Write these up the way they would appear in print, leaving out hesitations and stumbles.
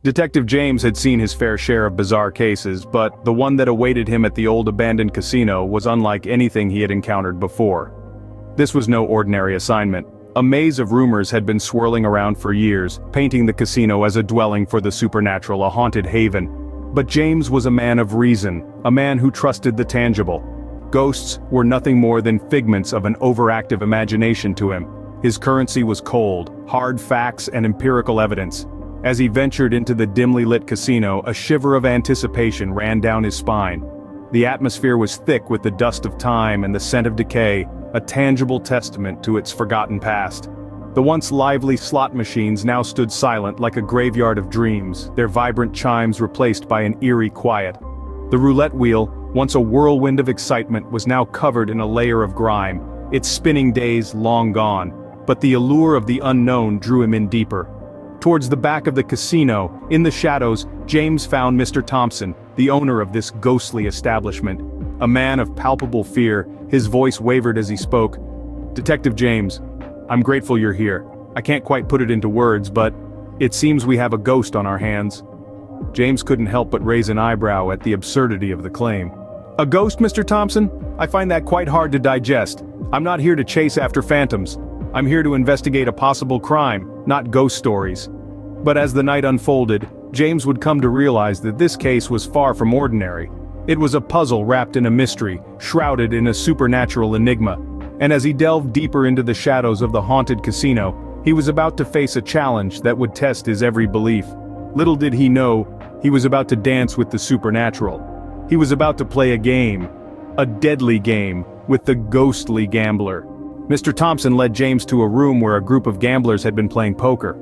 Detective James had seen his fair share of bizarre cases, but the one that awaited him at the old abandoned casino was unlike anything he had encountered before. This was no ordinary assignment. A maze of rumors had been swirling around for years, painting the casino as a dwelling for the supernatural, a haunted haven. But James was a man of reason, a man who trusted the tangible. Ghosts were nothing more than figments of an overactive imagination to him. His currency was cold, hard facts and empirical evidence. As he ventured into the dimly lit casino, a shiver of anticipation ran down his spine. The atmosphere was thick with the dust of time and the scent of decay, a tangible testament to its forgotten past. The once lively slot machines now stood silent like a graveyard of dreams, their vibrant chimes replaced by an eerie quiet. The roulette wheel, once a whirlwind of excitement, was now covered in a layer of grime, its spinning days long gone. But the allure of the unknown drew him in deeper. Towards the back of the casino, in the shadows, James found Mr. Thompson, the owner of this ghostly establishment. A man of palpable fear, his voice wavered as he spoke. "Detective James, I'm grateful you're here. I can't quite put it into words, but it seems we have a ghost on our hands." James couldn't help but raise an eyebrow at the absurdity of the claim. "A ghost, Mr. Thompson? I find that quite hard to digest. I'm not here to chase after phantoms. I'm here to investigate a possible crime, not ghost stories." But as the night unfolded, James would come to realize that this case was far from ordinary. It was a puzzle wrapped in a mystery, shrouded in a supernatural enigma. And as he delved deeper into the shadows of the haunted casino, he was about to face a challenge that would test his every belief. Little did he know, he was about to dance with the supernatural. He was about to play a game. A deadly game, with the ghostly gambler. Mr. Thompson led James to a room where a group of gamblers had been playing poker.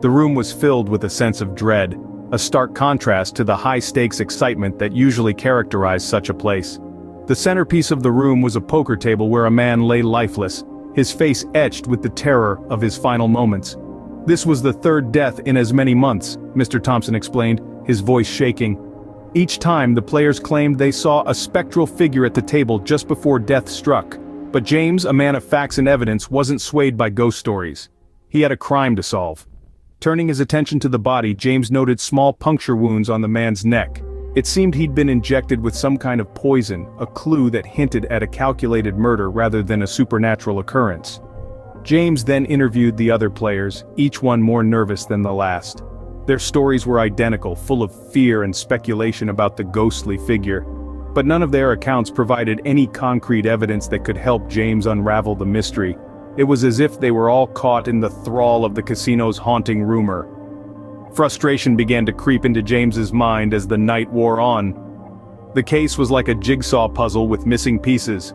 The room was filled with a sense of dread, a stark contrast to the high-stakes excitement that usually characterized such a place. The centerpiece of the room was a poker table where a man lay lifeless, his face etched with the terror of his final moments. "This was the third death in as many months," Mr. Thompson explained, his voice shaking. Each time the players claimed they saw a spectral figure at the table just before death struck. But James, a man of facts and evidence, wasn't swayed by ghost stories. He had a crime to solve. Turning his attention to the body, James noted small puncture wounds on the man's neck. It seemed he'd been injected with some kind of poison, a clue that hinted at a calculated murder rather than a supernatural occurrence. James then interviewed the other players, each one more nervous than the last. Their stories were identical, full of fear and speculation about the ghostly figure. But none of their accounts provided any concrete evidence that could help James unravel the mystery. It was as if they were all caught in the thrall of the casino's haunting rumor. Frustration began to creep into James's mind as the night wore on. The case was like a jigsaw puzzle with missing pieces.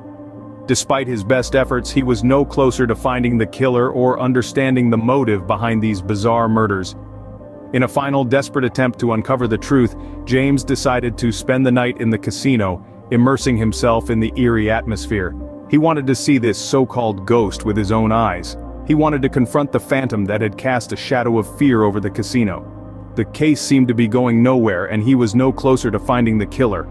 Despite his best efforts, he was no closer to finding the killer or understanding the motive behind these bizarre murders. In a final desperate attempt to uncover the truth, James decided to spend the night in the casino, immersing himself in the eerie atmosphere. He wanted to see this so-called ghost with his own eyes. He wanted to confront the phantom that had cast a shadow of fear over the casino. The case seemed to be going nowhere, and he was no closer to finding the killer.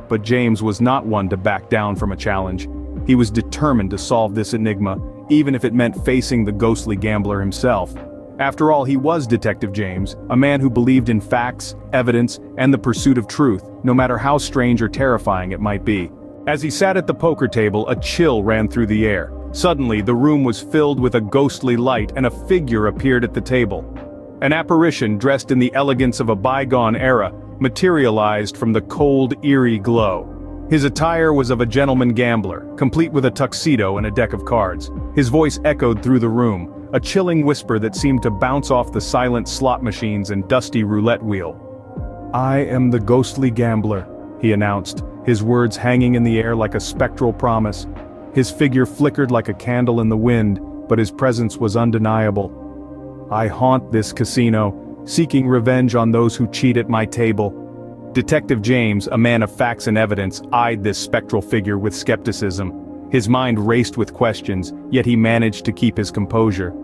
But James was not one to back down from a challenge. He was determined to solve this enigma, even if it meant facing the ghostly gambler himself. After all, he was Detective James, a man who believed in facts, evidence, and the pursuit of truth, no matter how strange or terrifying it might be. As he sat at the poker table, a chill ran through the air. Suddenly, the room was filled with a ghostly light and a figure appeared at the table. An apparition dressed in the elegance of a bygone era materialized from the cold, eerie glow. His attire was of a gentleman gambler, complete with a tuxedo and a deck of cards. His voice echoed through the room, a chilling whisper that seemed to bounce off the silent slot machines and dusty roulette wheel. "I am the ghostly gambler," he announced, his words hanging in the air like a spectral promise. His figure flickered like a candle in the wind, but his presence was undeniable. "I haunt this casino, seeking revenge on those who cheat at my table." Detective James, a man of facts and evidence, eyed this spectral figure with skepticism. His mind raced with questions, yet he managed to keep his composure.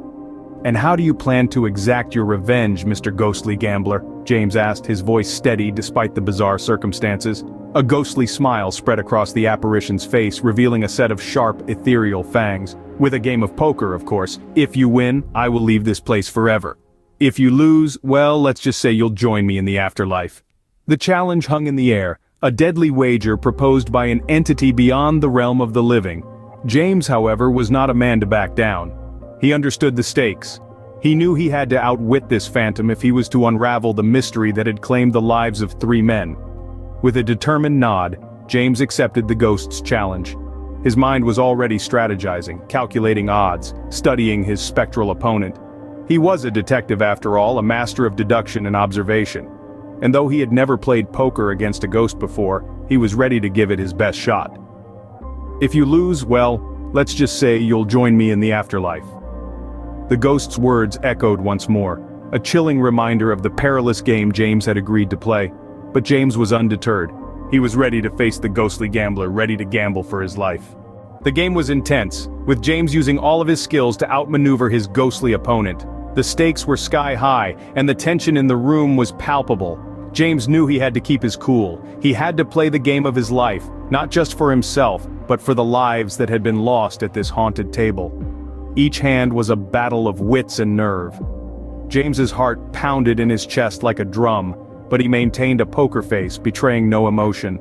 "And how do you plan to exact your revenge, Mr. Ghostly Gambler?" James asked, his voice steady despite the bizarre circumstances. A ghostly smile spread across the apparition's face, revealing a set of sharp, ethereal fangs. "With a game of poker, of course. If you win, I will leave this place forever." If you lose, well, let's just say you'll join me in the afterlife. The challenge hung in the air, a deadly wager proposed by an entity beyond the realm of the living. James, however, was not a man to back down. He understood the stakes. He knew he had to outwit this phantom if he was to unravel the mystery that had claimed the lives of 3 men. With a determined nod, James accepted the ghost's challenge. His mind was already strategizing, calculating odds, studying his spectral opponent. He was a detective after all, a master of deduction and observation. And though he had never played poker against a ghost before, he was ready to give it his best shot. If you lose, well, let's just say you'll join me in the afterlife. The ghost's words echoed once more, a chilling reminder of the perilous game James had agreed to play. But James was undeterred. He was ready to face the ghostly gambler, ready to gamble for his life. The game was intense, with James using all of his skills to outmaneuver his ghostly opponent. The stakes were sky high, and the tension in the room was palpable. James knew he had to keep his cool. He had to play the game of his life, not just for himself, but for the lives that had been lost at this haunted table. Each hand was a battle of wits and nerve. James's heart pounded in his chest like a drum, but he maintained a poker face, betraying no emotion.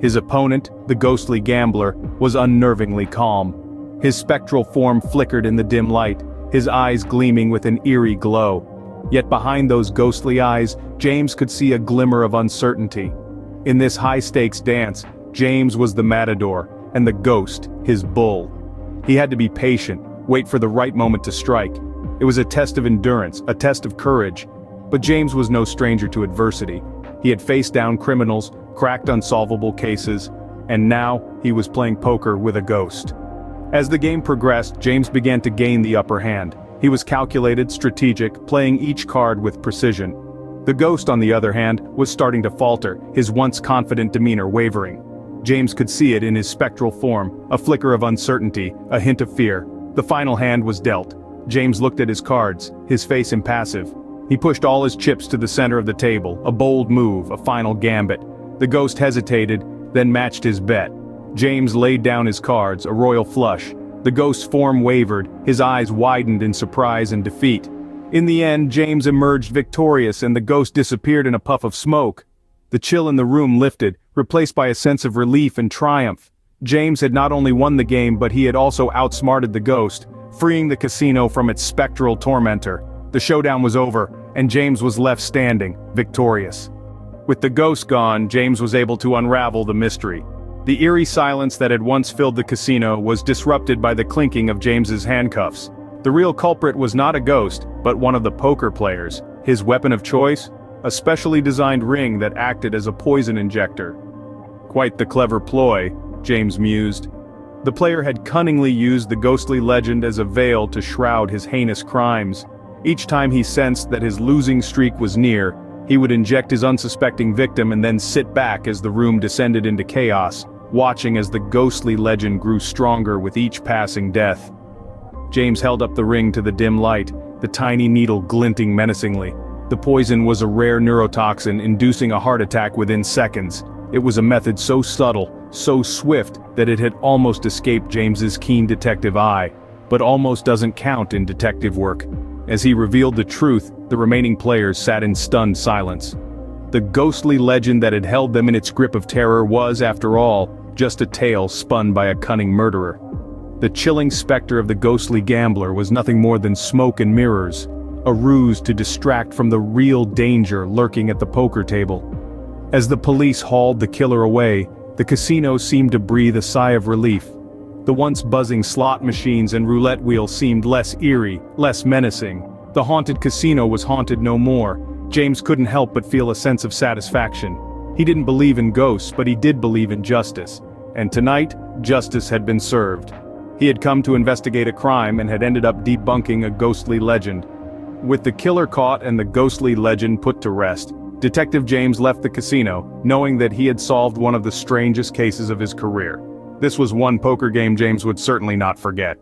His opponent, the ghostly gambler, was unnervingly calm. His spectral form flickered in the dim light, his eyes gleaming with an eerie glow. Yet behind those ghostly eyes, James could see a glimmer of uncertainty. In this high-stakes dance, James was the matador, and the ghost, his bull. He had to be patient, wait for the right moment to strike. It was a test of endurance, a test of courage. But James was no stranger to adversity. He had faced down criminals, cracked unsolvable cases, and now he was playing poker with a ghost. As the game progressed, James began to gain the upper hand. He was calculated, strategic, playing each card with precision. The ghost, on the other hand, was starting to falter, his once confident demeanor wavering. James could see it in his spectral form, a flicker of uncertainty, a hint of fear. The final hand was dealt. James looked at his cards, his face impassive. He pushed all his chips to the center of the table, a bold move, a final gambit. The ghost hesitated, then matched his bet. James laid down his cards, a royal flush. The ghost's form wavered, his eyes widened in surprise and defeat. In the end, James emerged victorious and the ghost disappeared in a puff of smoke. The chill in the room lifted, replaced by a sense of relief and triumph. James had not only won the game, but he had also outsmarted the ghost, freeing the casino from its spectral tormentor. The showdown was over, and James was left standing, victorious. With the ghost gone, James was able to unravel the mystery. The eerie silence that had once filled the casino was disrupted by the clinking of James's handcuffs. The real culprit was not a ghost, but one of the poker players. His weapon of choice? A specially designed ring that acted as a poison injector. Quite the clever ploy, James mused. The player had cunningly used the ghostly legend as a veil to shroud his heinous crimes. Each time he sensed that his losing streak was near, he would inject his unsuspecting victim and then sit back as the room descended into chaos, watching as the ghostly legend grew stronger with each passing death. James held up the ring to the dim light, the tiny needle glinting menacingly. The poison was a rare neurotoxin inducing a heart attack within seconds. It was a method so subtle, so swift, that it had almost escaped James's keen detective eye. But almost doesn't count in detective work. As he revealed the truth, the remaining players sat in stunned silence. The ghostly legend that had held them in its grip of terror was, after all, just a tale spun by a cunning murderer. The chilling specter of the ghostly gambler was nothing more than smoke and mirrors, a ruse to distract from the real danger lurking at the poker table. As the police hauled the killer away, the casino seemed to breathe a sigh of relief. The once buzzing slot machines and roulette wheels seemed less eerie, less menacing. The haunted casino was haunted no more. James couldn't help but feel a sense of satisfaction. He didn't believe in ghosts, but he did believe in justice. And tonight, justice had been served. He had come to investigate a crime and had ended up debunking a ghostly legend. With the killer caught and the ghostly legend put to rest, Detective James left the casino, knowing that he had solved one of the strangest cases of his career. This was one poker game James would certainly not forget.